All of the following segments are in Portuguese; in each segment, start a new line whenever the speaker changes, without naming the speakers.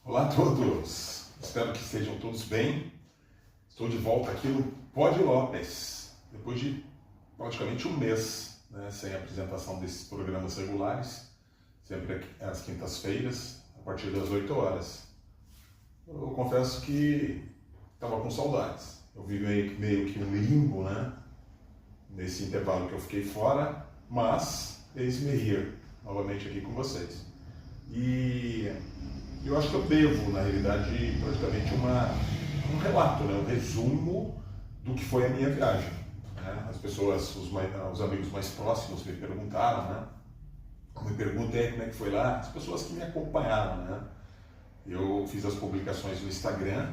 Olá a todos, espero que estejam todos bem. Estou de volta aqui no Pod Lopes, depois de praticamente um mês, sem a apresentação desses programas regulares, sempre às quintas-feiras, a partir das 8 horas. Eu confesso que estava com saudades. Eu vi meio que um limbo, nesse intervalo que eu fiquei fora, mas eis-me here, novamente aqui com vocês. E eu acho que eu devo, na realidade, praticamente um relato, um resumo do que foi a minha viagem. As pessoas, os amigos mais próximos me perguntaram, me perguntem como é que foi lá, as pessoas que me acompanharam, Eu fiz as publicações no Instagram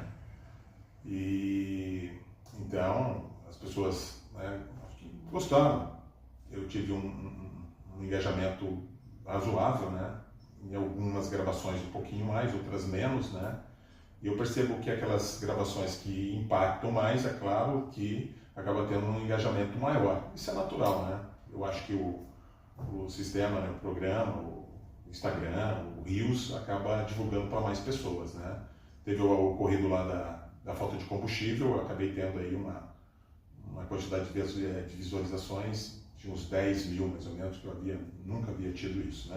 e então as pessoas gostaram. Eu tive um engajamento razoável, em algumas gravações um pouquinho mais, outras menos, E eu percebo que aquelas gravações que impactam mais, é claro que acaba tendo um engajamento maior. Isso é natural, Eu acho que o sistema, o programa, o Instagram, o Reels, acaba divulgando para mais pessoas, Teve o ocorrido lá da falta de combustível, eu acabei tendo aí uma quantidade de visualizações de uns 10 mil, mais ou menos, que eu nunca havia tido isso,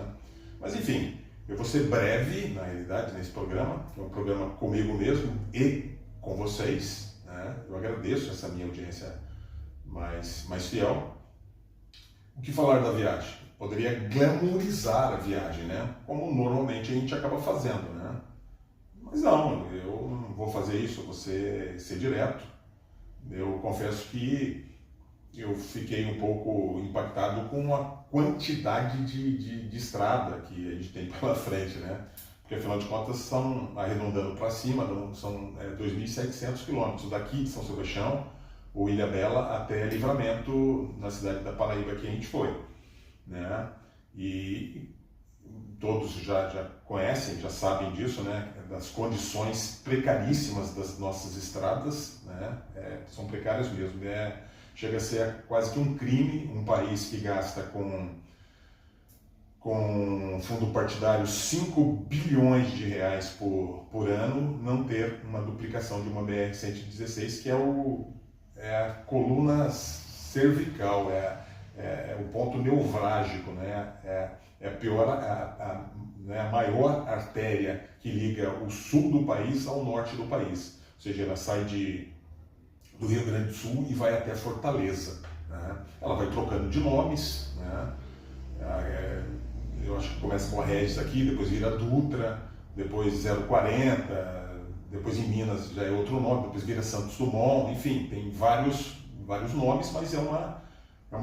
Mas enfim, eu vou ser breve, na realidade, nesse programa, que é um programa comigo mesmo e com vocês, Eu agradeço essa minha audiência mais fiel. O que falar da viagem? Poderia glamourizar a viagem, Como normalmente a gente acaba fazendo, Mas não, eu não vou fazer isso, eu vou ser direto. Eu confesso que eu fiquei um pouco impactado com a quantidade de estrada que a gente tem pela frente, Porque afinal de contas, arredondando para cima, são 2.700 quilômetros daqui de São Sebastião, ou Ilhabela, até Livramento, na cidade da Paraíba que a gente foi, E todos já conhecem, já sabem disso, Das condições precaríssimas das nossas estradas, São precárias mesmo, Chega a ser quase que um crime um país que gasta com fundo partidário 5 bilhões de reais por ano não ter uma duplicação de uma BR-116, que é a coluna cervical, é o ponto nevrálgico, é a pior, a maior artéria que liga o sul do país ao norte do país, ou seja, ela sai do Rio Grande do Sul e vai até Fortaleza, Ela vai trocando de nomes, Eu acho que começa com a Regis aqui, depois vira Dutra, depois 040, depois em Minas já é outro nome, depois vira Santos Dumont, enfim, tem vários nomes, mas é uma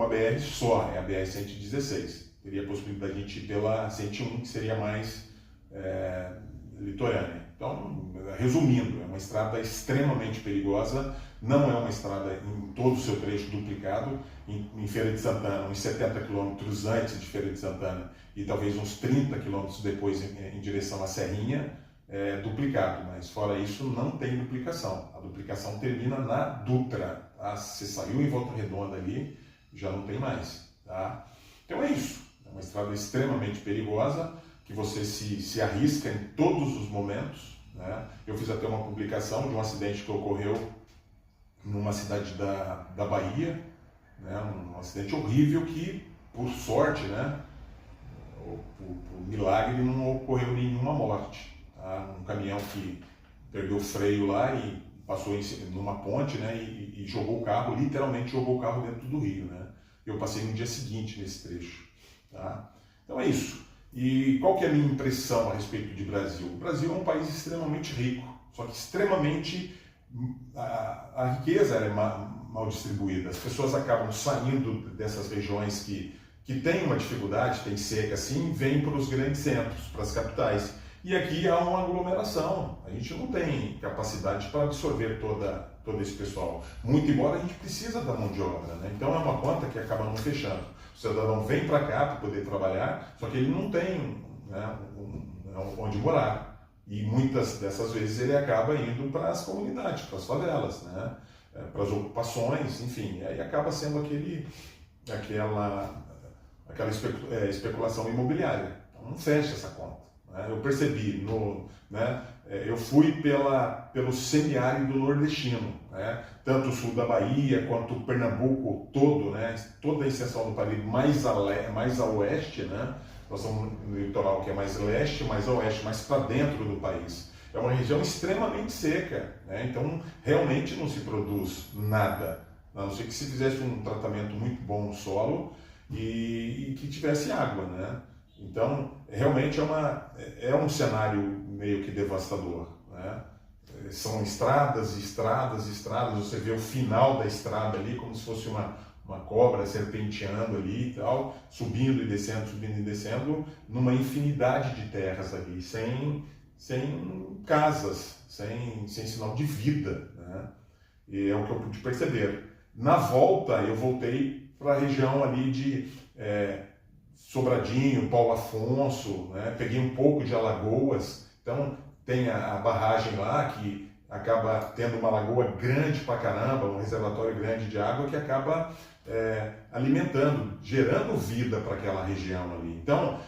BR só, é a BR-116. Teria a possibilidade de a gente ir pela 101, que seria mais litorânea. Então, resumindo, é uma estrada extremamente perigosa, não é uma estrada em todo o seu trecho duplicado. Em Feira de Santana, uns 70 quilômetros antes de Feira de Santana e talvez uns 30 quilômetros depois em direção à Serrinha, duplicado, mas fora isso não tem duplicação. A duplicação termina na Dutra, Você saiu em Volta Redonda ali, já não tem mais, Então é isso, é uma estrada extremamente perigosa, que você se arrisca em todos os momentos, Eu fiz até uma publicação de um acidente que ocorreu numa cidade da Bahia, um acidente horrível que, por sorte, por milagre, não ocorreu nenhuma morte. Um caminhão que perdeu o freio lá e passou numa ponte, e jogou o carro, literalmente jogou o carro dentro do rio, Eu passei no dia seguinte nesse trecho, Então é isso. E qual que é a minha impressão a respeito de Brasil? O Brasil é um país extremamente rico, só que extremamente... A riqueza é mal distribuída. As pessoas acabam saindo dessas regiões que têm uma dificuldade, tem seca assim, vêm para os grandes centros, para as capitais. E aqui há uma aglomeração. A gente não tem capacidade para absorver todo esse pessoal. Muito embora a gente precisa da mão de obra, Então é uma conta que acaba não fechando. O cidadão vem para cá para poder trabalhar, só que ele não tem onde morar. E muitas dessas vezes ele acaba indo para as comunidades, para as favelas, para as ocupações, enfim. E aí acaba sendo aquela especulação imobiliária. Então não fecha essa conta. né? Eu percebi, né? Eu fui pelo semiárido nordestino, né? Tanto o sul da Bahia quanto o Pernambuco todo, né? Toda a extensão do país mais a oeste, né? Nós somos no litoral que é mais leste, mais a oeste, mais para dentro do país. É uma região extremamente seca, né? Então realmente não se produz nada, a não ser que se fizesse um tratamento muito bom no solo e que tivesse água, né? Então realmente é um cenário meio que devastador, né? São estradas, estradas, estradas, você vê o final da estrada ali como se fosse uma cobra serpenteando ali e tal, subindo e descendo, numa infinidade de terras ali, sem casas, sem sinal de vida, né? E é o que eu pude perceber. Na volta, eu voltei para a região ali de Sobradinho, Paulo Afonso, né? Peguei um pouco de Alagoas, então tem a barragem lá que acaba tendo uma lagoa grande pra caramba, um reservatório grande de água que acaba alimentando, gerando vida para aquela região ali. Então,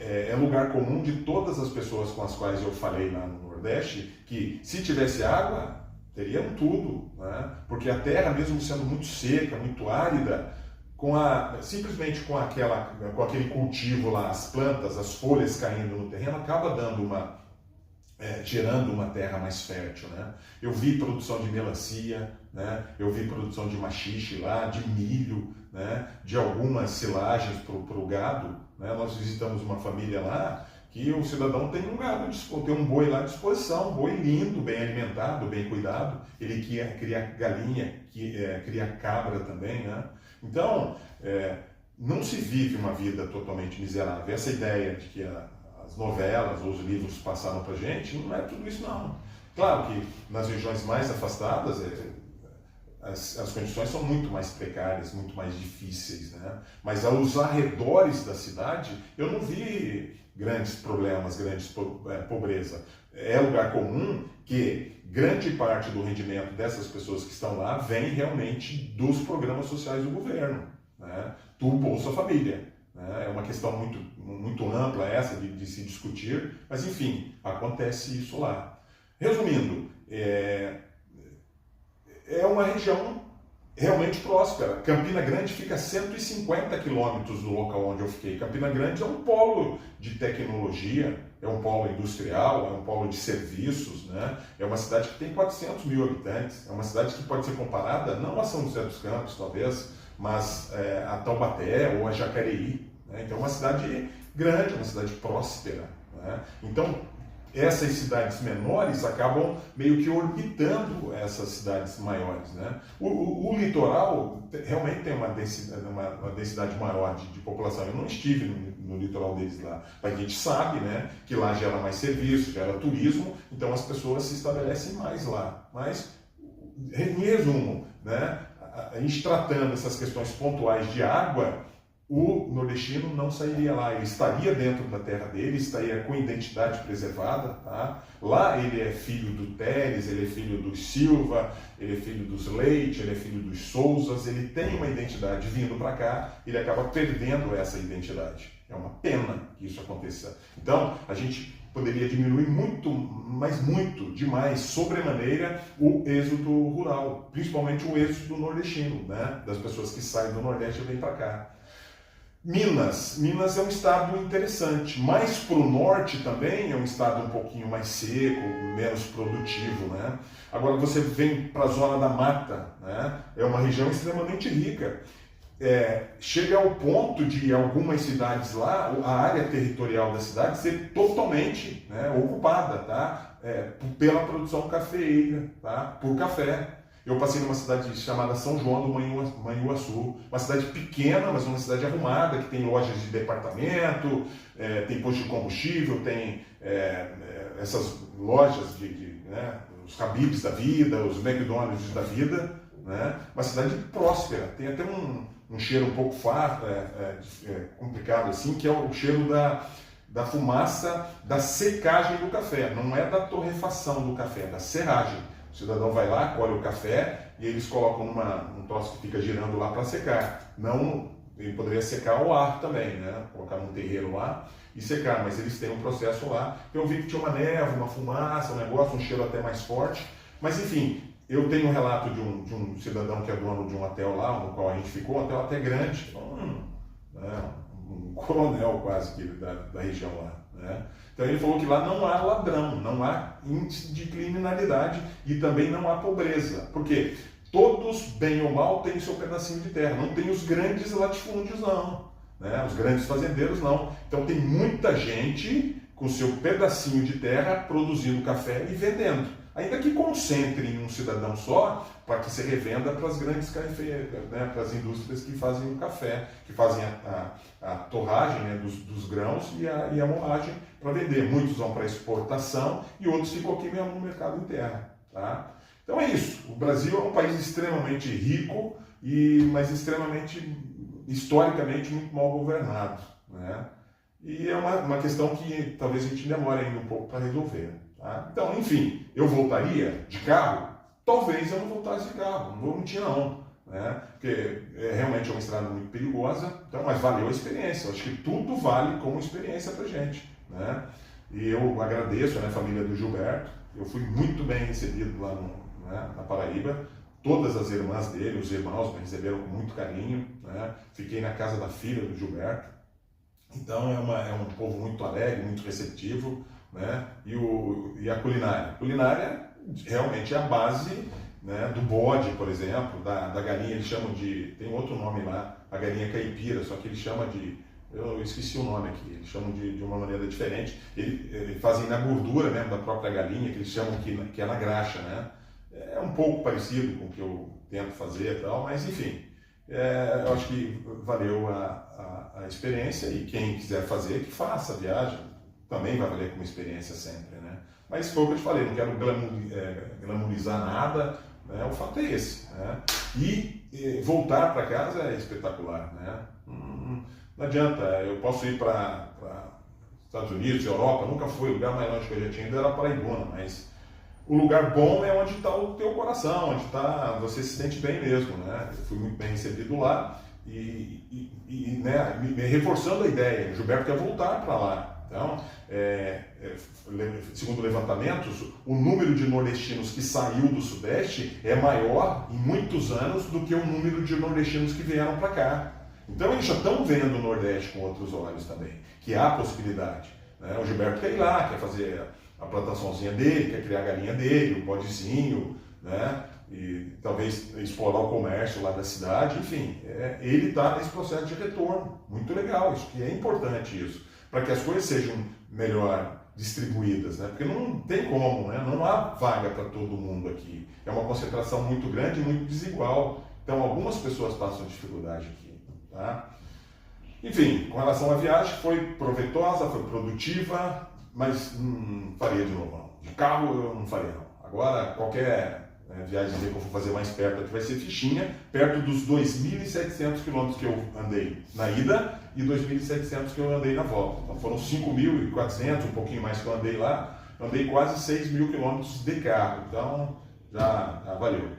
é lugar comum de todas as pessoas com as quais eu falei lá no Nordeste, que se tivesse água, teriam tudo, né? Porque a terra, mesmo sendo muito seca, muito árida, simplesmente com aquele cultivo lá, as plantas, as folhas caindo no terreno, acaba dando gerando uma terra mais fértil, né? Eu vi produção de melancia, né? Eu vi produção de maxixe lá, de milho, né? De algumas silagens para o gado, né? Nós visitamos uma família lá que o cidadão tem um gado, tem um boi lá à disposição, um boi lindo, bem alimentado, bem cuidado. Ele cria galinha, cria cabra também, né? Então, não se vive uma vida totalmente miserável. Essa ideia de que as novelas ou os livros passaram para a gente, não é tudo isso não. Claro que nas regiões mais afastadas as condições são muito mais precárias, muito mais difíceis, né? Mas aos arredores da cidade eu não vi grandes problemas, pobreza. É lugar comum que grande parte do rendimento dessas pessoas que estão lá vem realmente dos programas sociais do governo, né? Do Bolsa Família. É uma questão muito ampla essa de se discutir, mas enfim, acontece isso lá. Resumindo, é uma região realmente próspera. Campina Grande fica a 150 quilômetros do local onde eu fiquei. Campina Grande é um polo de tecnologia, é um polo industrial, é um polo de serviços, né? É uma cidade que tem 400 mil habitantes, é uma cidade que pode ser comparada, não a São José dos Campos, talvez, mas a Taubaté ou a Jacareí, né? Então é uma cidade grande, uma cidade próspera, né? Então essas cidades menores acabam meio que orbitando essas cidades maiores, né? O litoral realmente tem uma densidade maior de população. Eu não estive no litoral deles lá, mas a gente sabe, né, que lá gera mais serviço, gera turismo, então as pessoas se estabelecem mais lá. Mas, em resumo, né, a gente tratando essas questões pontuais de água, o nordestino não sairia lá, ele estaria dentro da terra dele, estaria com identidade preservada, tá? Lá ele é filho do Teres, ele é filho dos Silva, ele é filho dos Leite, ele é filho dos Souzas, ele tem uma identidade. Vindo para cá, ele acaba perdendo essa identidade. É uma pena que isso aconteça. Então, a gente poderia diminuir muito, mas muito, demais, sobremaneira, o êxodo rural, principalmente o êxodo nordestino, né? Das pessoas que saem do Nordeste e vêm para cá. Minas é um estado interessante, mas para o norte também é um estado um pouquinho mais seco, menos produtivo, né? Agora você vem para a zona da mata, né? É uma região extremamente rica. Chega ao ponto de algumas cidades lá, a área territorial da cidade ser totalmente, né, ocupada, tá? Pela produção cafeeira, tá? Por café. Eu passei numa cidade chamada São João do Manhuaçu, uma cidade pequena, mas uma cidade arrumada, que tem lojas de departamento, tem posto de combustível, tem essas lojas né, os Habib's da vida, os McDonald's da vida, né? Uma cidade próspera, tem até um cheiro um pouco complicado assim, que é o cheiro da fumaça da secagem do café, não é da torrefação do café, é da serragem. O cidadão vai lá, colhe o café e eles colocam num troço que fica girando lá para secar. Não, ele poderia secar ao ar também, né? Colocar num terreiro lá e secar, mas eles têm um processo lá. Então eu vi que tinha uma névoa, uma fumaça, um negócio, um cheiro até mais forte. Mas enfim, eu tenho um relato de um cidadão que é dono de um hotel lá, no qual a gente ficou, um hotel até grande, um coronel quase que da região lá. Né? Então ele falou que lá não há ladrão, não há índice de criminalidade e também não há pobreza. Por quê? Todos, bem ou mal, têm o seu pedacinho de terra, não tem os grandes latifúndios não, né? Os grandes fazendeiros não. Então tem muita gente com seu pedacinho de terra produzindo café e vendendo. Ainda que concentre em um cidadão só, para que se revenda para as grandes cafés, né, para as indústrias que fazem o café, que fazem a torragem, né, dos grãos e a moagem para vender. Muitos vão para exportação e outros ficam aqui mesmo no mercado interno. Tá? Então é isso. O Brasil é um país extremamente rico, mas extremamente, historicamente, muito mal governado. Né? E é uma questão que talvez a gente demore ainda um pouco para resolver. Tá? Então, enfim, eu voltaria de carro? Talvez eu não voltasse de carro, não vou mentir não. Né? Porque realmente é uma estrada muito perigosa, então, mas valeu a experiência. Eu acho que tudo vale como experiência para gente. Né? E eu agradeço, né, a família do Gilberto. Eu fui muito bem recebido lá na Paraíba. Todas as irmãs dele, os irmãos me receberam com muito carinho. Né? Fiquei na casa da filha do Gilberto. Então é um povo muito alegre, muito receptivo. Né? E a culinária. A culinária realmente é a base, né, do bode, por exemplo, da galinha, eles chamam de, tem outro nome lá, a galinha caipira, só que eles chamam de, eu esqueci o nome aqui, eles chamam de uma maneira diferente, eles fazem na gordura mesmo da própria galinha, que eles chamam que é na graxa, né? É um pouco parecido com o que eu tento fazer e tal, mas enfim, eu acho que valeu a experiência e quem quiser fazer, que faça a viagem, também vai valer como experiência sempre, né? Mas foi o que eu te falei, não quero glamourizar nada, né? O fato é esse, né? E voltar para casa é espetacular, né? Não adianta, eu posso ir para Estados Unidos, Europa, nunca fui, o lugar mais longe que eu já tinha ido era Paraibuna, mas o lugar bom é onde está o teu coração, onde você se sente bem mesmo, né? Eu fui muito bem recebido lá né, me reforçando a ideia, o Gilberto quer voltar para lá. Então, segundo levantamentos, o número de nordestinos que saiu do Sudeste é maior em muitos anos do que o número de nordestinos que vieram para cá. Então, eles já estão vendo o Nordeste com outros olhos também, que há possibilidade. Né? O Gilberto quer ir lá, quer fazer a plantaçãozinha dele, quer criar a galinha dele, o bodezinho, né? E talvez explorar o comércio lá da cidade, enfim, ele está nesse processo de retorno. Muito legal, isso que é importante isso. Para que as coisas sejam melhor distribuídas, né? Porque não tem como, né? Não há vaga para todo mundo aqui. É uma concentração muito grande e muito desigual. Então, algumas pessoas passam dificuldade aqui. Tá? Enfim, com relação à viagem, foi proveitosa, foi produtiva, mas não faria de novo, não. De carro eu não faria, não. Agora, qualquer viagem que eu for fazer mais perto aqui vai ser fichinha, perto dos 2.700 quilômetros que eu andei na ida e 2.700 que eu andei na volta. Então foram 5.400, um pouquinho mais que eu andei lá, andei quase 6.000 quilômetros de carro, então já valeu,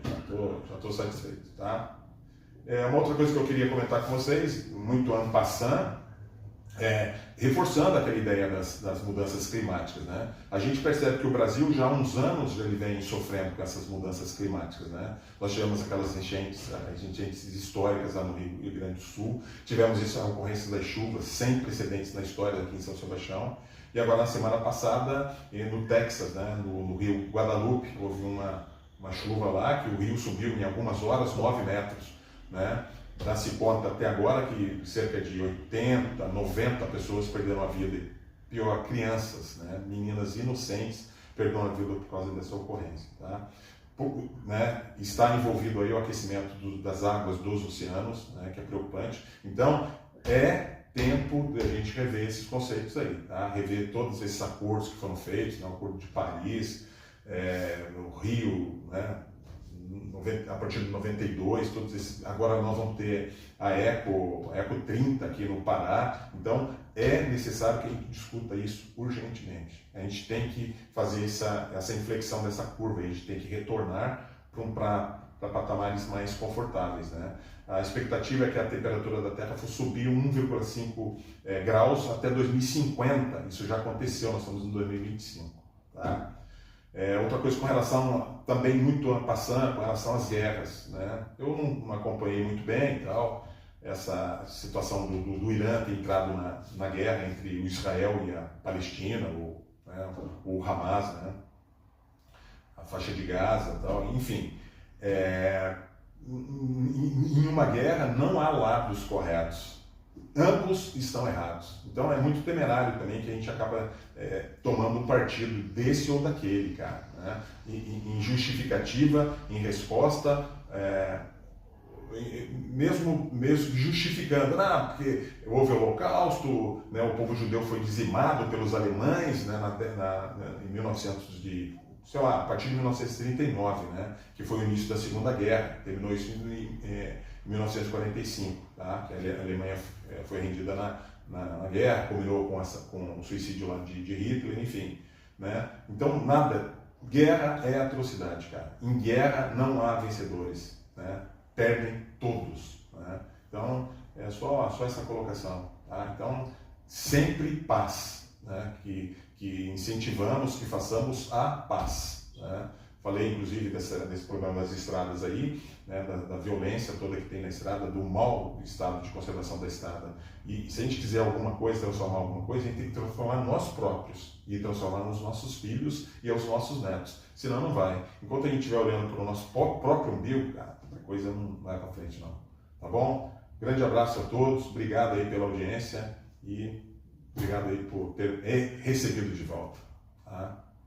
já estou satisfeito. Tá? Uma outra coisa que eu queria comentar com vocês, muito en passant, reforçando aquela ideia das mudanças climáticas, né? A gente percebe que o Brasil já há uns anos ele vem sofrendo com essas mudanças climáticas, né? Nós tivemos aquelas enchentes históricas lá no Rio Grande do Sul, tivemos a ocorrência das chuvas sem precedentes na história aqui em São Sebastião, e agora na semana passada no Texas, né? no Rio Guadalupe, houve uma chuva lá que o rio subiu em algumas horas 9 metros, né? Dá-se conta até agora que cerca de 80, 90 pessoas perderam a vida, pior, crianças, né? Meninas inocentes perderam a vida por causa dessa ocorrência. Tá? Está envolvido aí o aquecimento das águas dos oceanos, né? Que é preocupante. Então, é tempo de a gente rever esses conceitos aí, tá? Rever todos esses acordos que foram feitos, né? O Acordo de Paris, no Rio, né? A partir de 92, agora nós vamos ter a Eco 30 aqui no Pará, então é necessário que a gente discuta isso urgentemente. A gente tem que fazer essa inflexão dessa curva, a gente tem que retornar para patamares mais confortáveis, né? A expectativa é que a temperatura da Terra for subir 1,5 graus até 2050. Isso já aconteceu, nós estamos em 2025. Tá? Outra coisa com relação, também muito passando, com relação às guerras, né? Eu não acompanhei muito bem e tal, essa situação do Irã ter entrado na guerra entre o Israel e a Palestina, o Hamas, né? A faixa de Gaza e tal, enfim. Em uma guerra não há lados corretos, ambos estão errados. Então é muito temerário também que a gente acaba tomando um partido desse ou daquele, cara, né? Em justificativa, em resposta, mesmo justificando, porque houve o Holocausto, né? O povo judeu foi dizimado pelos alemães, né? Em 1900 sei lá, a partir de 1939, né, que foi o início da Segunda Guerra, terminou isso em 1945, tá, que a Alemanha foi rendida na guerra, combinou com o suicídio lá de Hitler, enfim, né, então guerra é atrocidade, cara, em guerra não há vencedores, né, perdem todos, né, então é só essa colocação, tá, então sempre paz, né, que incentivamos, que façamos a paz, né? Falei inclusive desse problema das estradas aí, né? da violência toda que tem na estrada, do mau estado de conservação da estrada, e se a gente quiser alguma coisa, transformar alguma coisa, a gente tem que transformar nós próprios, e transformar nos nossos filhos e aos nossos netos, senão não vai. Enquanto a gente estiver olhando para o nosso próprio umbigo, cara, a coisa não vai para frente não, tá bom? Grande abraço a todos, obrigado aí pela audiência, e obrigado aí por ter recebido de volta. Tá?